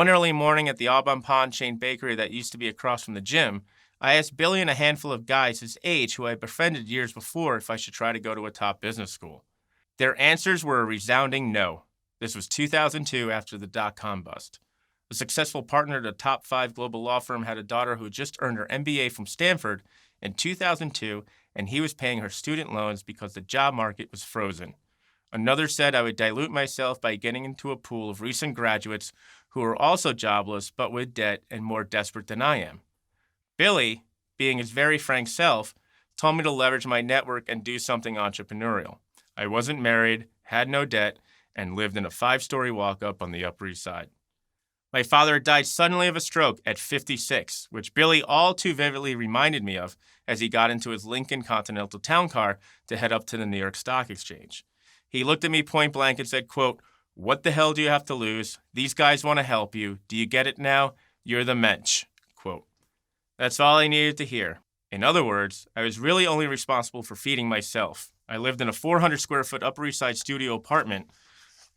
One early morning at the Aubin Pond chain bakery that used to be across from the gym, I asked Billy and a handful of guys his age who I befriended years before if I should try to go to a top business school. Their answers were a resounding no. This was 2002 after the dot-com bust. A successful partner at a top 5 global law firm had a daughter who had just earned her MBA from Stanford in 2002, and he was paying her student loans because the job market was frozen. Another said I would dilute myself by getting into a pool of recent graduates who were also jobless but with debt and more desperate than I am. Billy, being his very frank self, told me to leverage my network and do something entrepreneurial. I wasn't married, had no debt, and lived in a 5-story walk-up on the Upper East Side. My father had died suddenly of a stroke at 56, which Billy all too vividly reminded me of as he got into his Lincoln Continental town car to head up to the New York Stock Exchange. He looked at me point blank and said, quote, "What the hell do you have to lose? These guys want to help you. Do you get it now? You're the mensch." Quote. That's all I needed to hear. In other words, I was really only responsible for feeding myself. I lived in a 400-square-foot Upper East Side studio apartment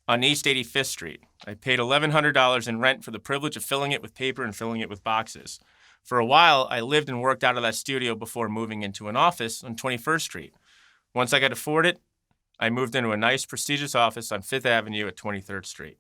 on East 85th Street. I paid $1,100 in rent for the privilege of filling it with paper and filling it with boxes. For a while, I lived and worked out of that studio before moving into an office on 21st Street. Once I could afford it, I moved into a nice, prestigious office on 5th Avenue at 23rd Street.